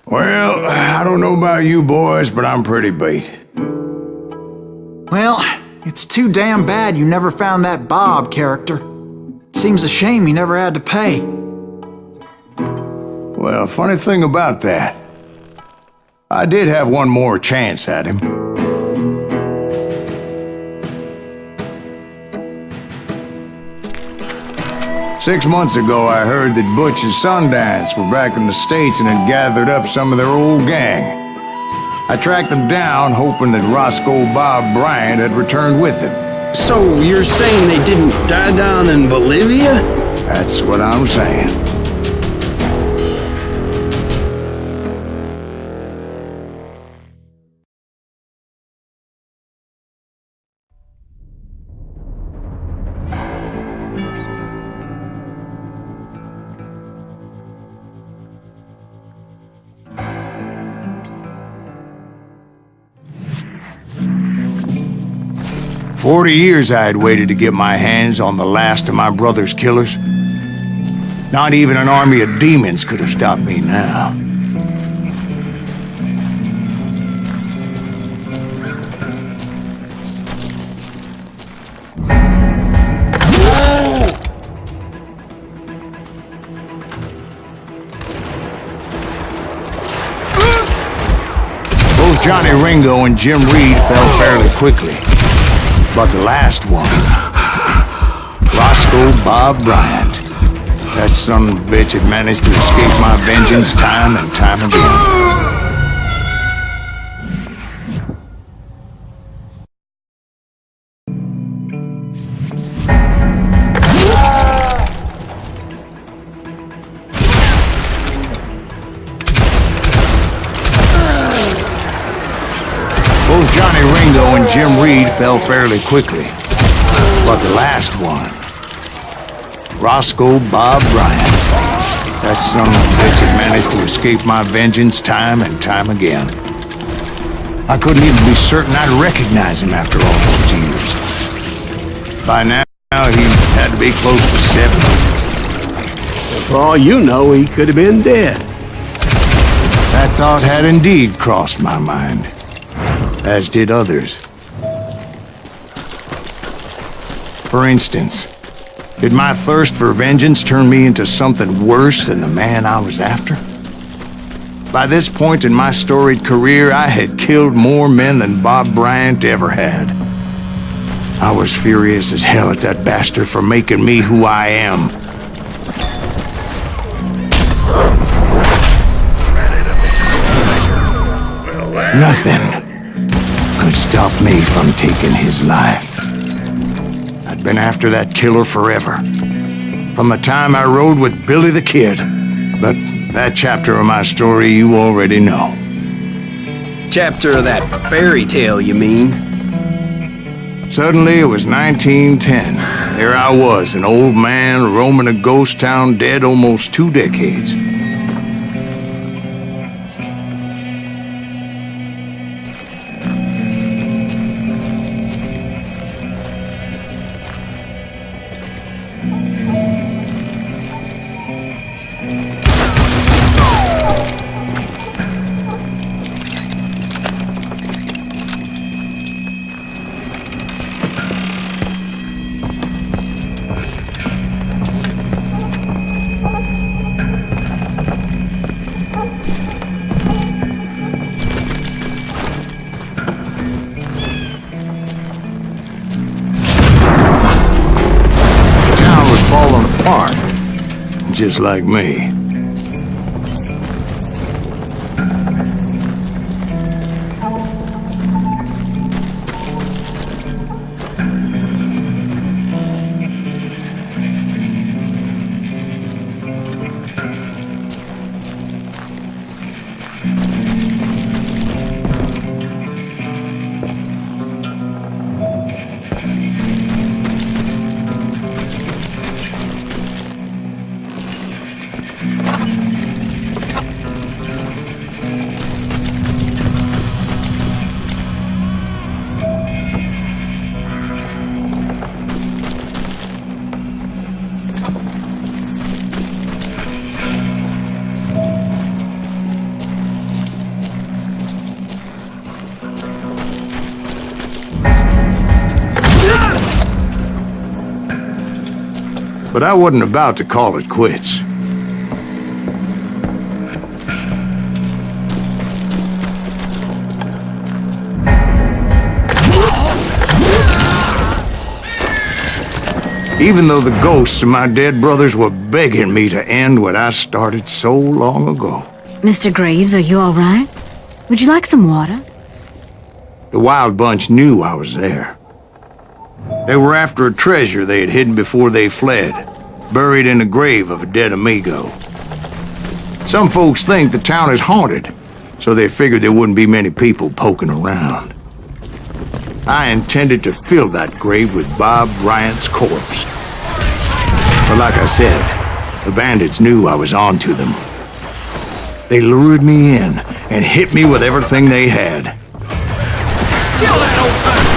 Well, I don't know about you boys, but I'm pretty beat. Well, it's too damn bad you never found that Bob character. Seems a shame you never had to pay. Well, funny thing about that, I did have one more chance at him. Six months ago, I heard that Butch and Sundance were back in the States and had gathered up some of their old gang. I tracked them down, hoping that Roscoe Bob Bryant had returned with them. So you're saying they didn't die down in Bolivia? That's what I'm saying. 40 years I had waited to get my hands on the last of my brother's killers. Not even an army of demons could have stopped me now. Both Johnny Ringo and Jim Reed fell fairly quickly. But the last one, Roscoe Bob Bryant, that son of a bitch had managed to escape my vengeance time and time again. Both Johnny Ringo and Jim Reed fell fairly quickly. But the last one, Roscoe Bob Bryant, that son of a bitch had managed to escape my vengeance time and time again. I couldn't even be certain I'd recognize him after all those years. By now, he had to be close to 70. For all you know, he could have been dead. That thought had indeed crossed my mind, as did others. For instance, did my thirst for vengeance turn me into something worse than the man I was after? By this point in my storied career, I had killed more men than Bob Bryant ever had. I was furious as hell at that bastard for making me who I am. Nothing could stop me from taking his life. I'd been after that killer forever, from the time I rode with Billy the Kid. But that chapter of my story you already know. Chapter of that fairy tale, you mean? Suddenly it was 1910. There I was, an old man roaming a ghost town dead almost 2 decades. Falling apart, just like me. But I wasn't about to call it quits. Even though the ghosts of my dead brothers were begging me to end what I started so long ago. Mr. Graves, are you all right? Would you like some water? The Wild Bunch knew I was there. They were after a treasure they had hidden before they fled, buried in the grave of a dead amigo. Some folks think the town is haunted, so they figured there wouldn't be many people poking around. I intended to fill that grave with Bob Bryant's corpse. But like I said, the bandits knew I was on to them. They lured me in and hit me with everything they had. Kill that old timer!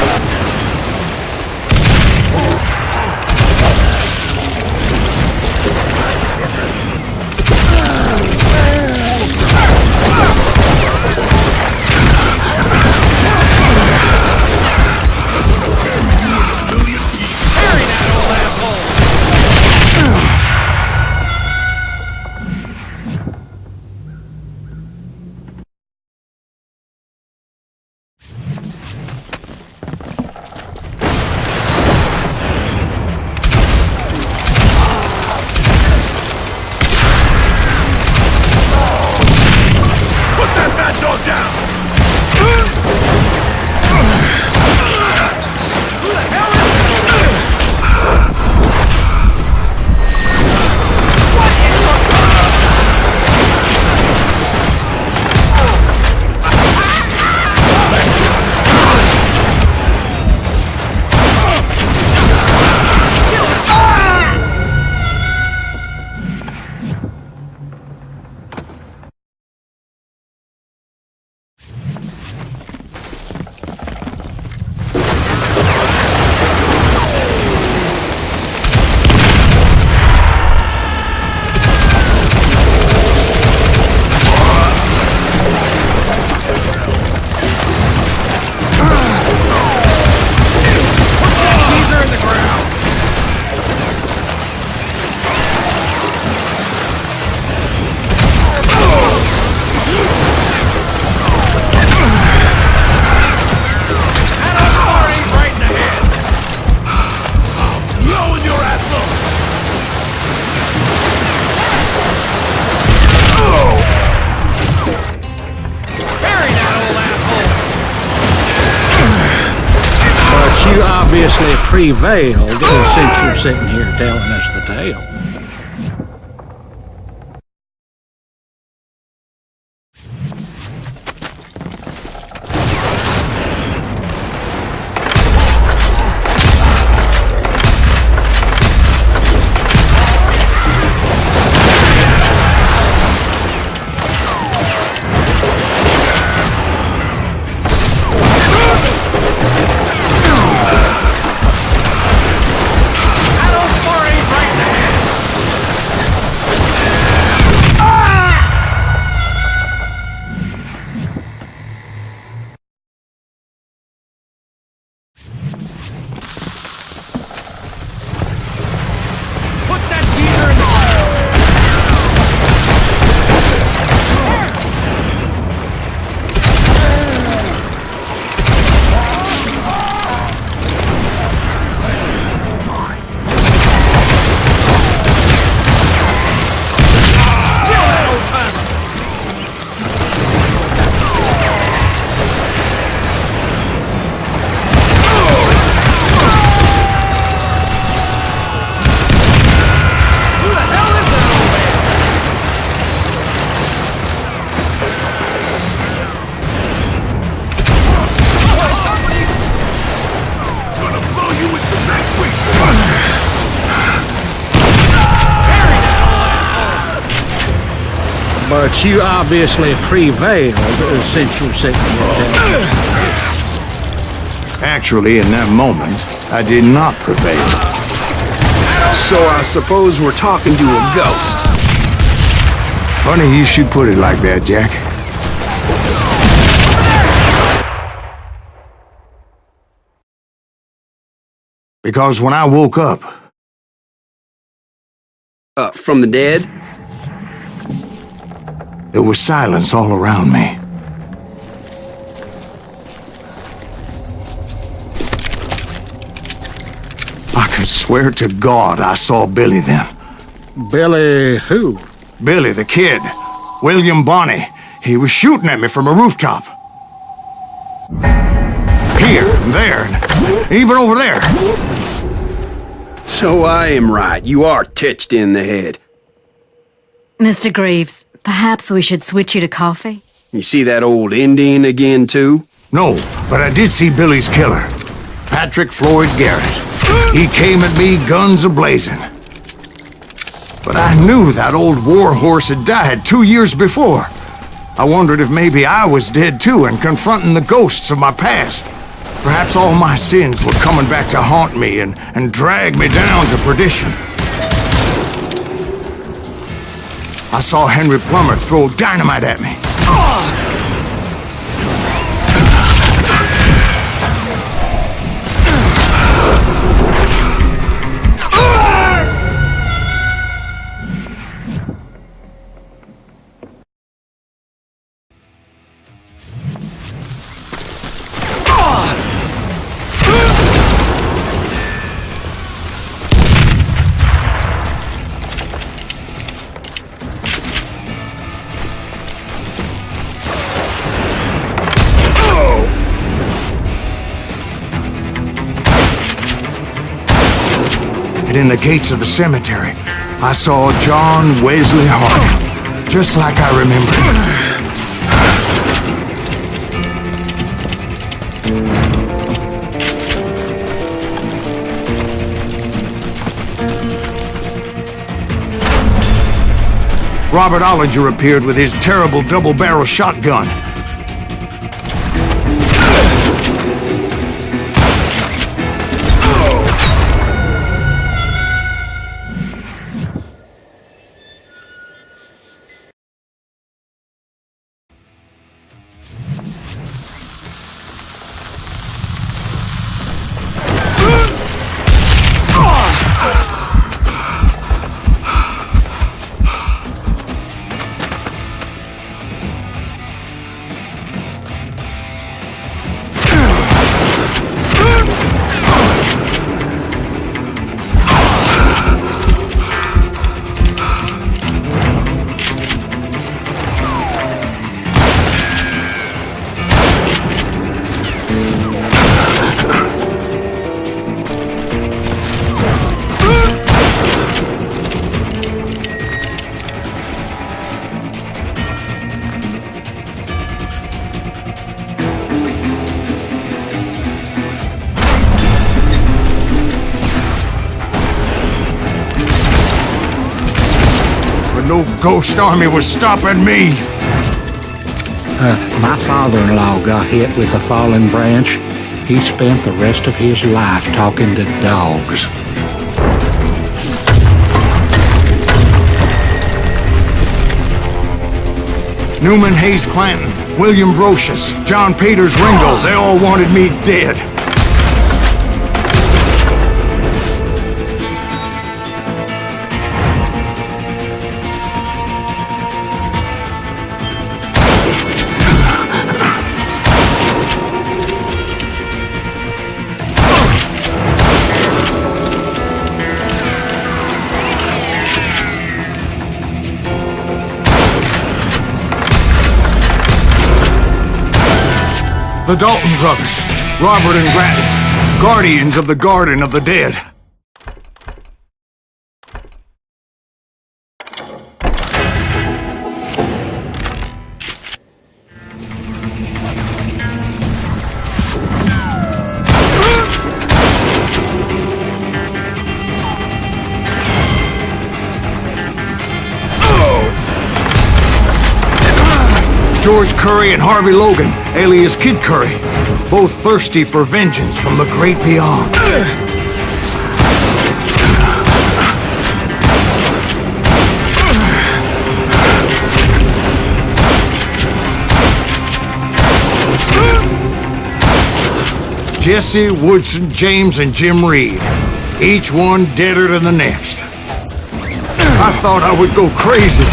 You obviously prevailed since you're sitting here telling us the tale. But you obviously prevailed since you're sitting here. Actually, in that moment, I did not prevail. So I suppose we're talking to a ghost. Funny you should put it like that, Jack. Because when I woke up, From the dead? There was silence all around me. I could swear to God I saw Billy then. Billy who? Billy, the kid. William Bonney. He was shooting at me from a rooftop. Here, and there, and even over there. So I am right. You are touched in the head. Mr. Greaves, perhaps we should switch you to coffee? You see that old Indian again, too? No, but I did see Billy's killer. Patrick Floyd Garrett. He came at me guns a-blazing. But I knew that old war horse had died 2 years before. I wondered if maybe I was dead too and confronting the ghosts of my past. Perhaps all my sins were coming back to haunt me and drag me down to perdition. I saw Henry Plummer throw dynamite at me. And in the gates of the cemetery, I saw John Wesley Harding, just like I remembered. Robert Ollinger appeared with his terrible double-barrel shotgun. No ghost army was stopping me. My father-in-law got hit with a fallen branch. He spent the rest of his life talking to dogs. Newman Hayes Clanton, William Brocious, John Peters Ringo, they all wanted me dead. The Dalton brothers, Robert and Grattan, guardians of the Garden of the Dead. George Curry and Harvey Logan, alias Kid Curry, both thirsty for vengeance from the great beyond. Jesse, Woodson, James, and Jim Reed, each one deader than the next. I thought I would go crazy.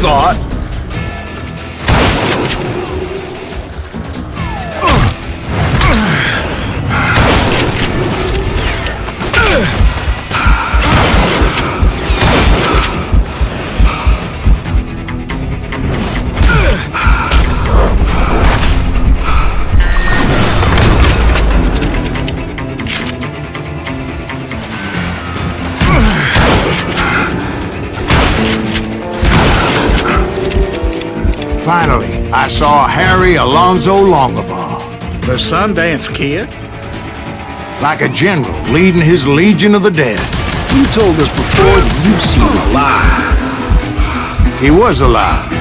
Thought? Finally, I saw Harry Alonzo Longabaugh. The Sundance Kid? Like a general leading his legion of the dead. You told us before that you'd seen him alive. He was alive.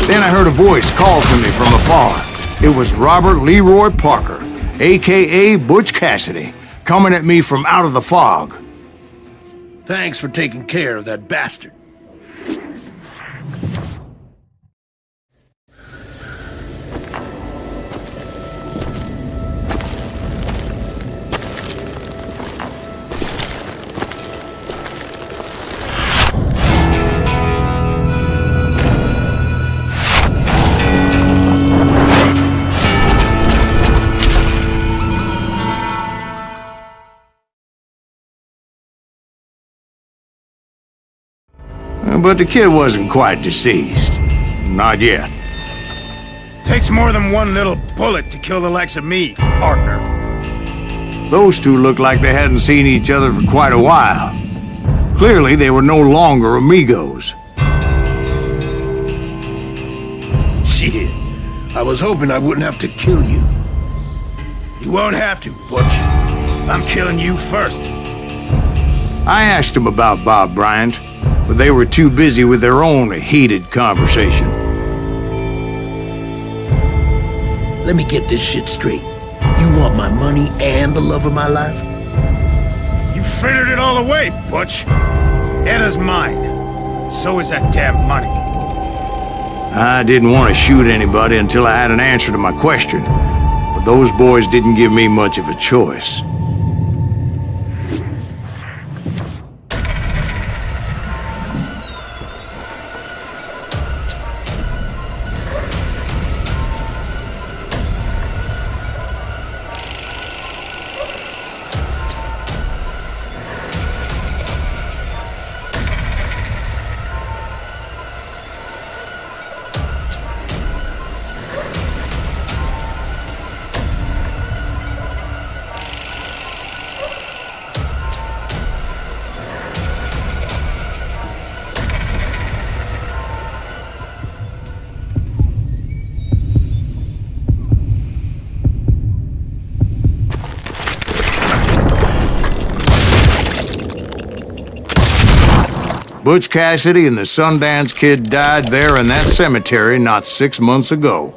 Then I heard a voice call to me from afar. It was Robert Leroy Parker, a.k.a. Butch Cassidy, coming at me from out of the fog. Thanks for taking care of that bastard. But the kid wasn't quite deceased. Not yet. Takes more than one little bullet to kill the likes of me, partner. Those two looked like they hadn't seen each other for quite a while. Clearly, they were no longer amigos. Shit. I was hoping I wouldn't have to kill you. You won't have to, Butch. I'm killing you first. I asked them about Bob Bryant, but they were too busy with their own heated conversation. Let me get this shit straight. You want my money and the love of my life? You frittered it all away, Butch. Edda's mine. So is that damn money. I didn't want to shoot anybody until I had an answer to my question, but those boys didn't give me much of a choice. Butch Cassidy and the Sundance Kid died there in that cemetery not 6 months ago.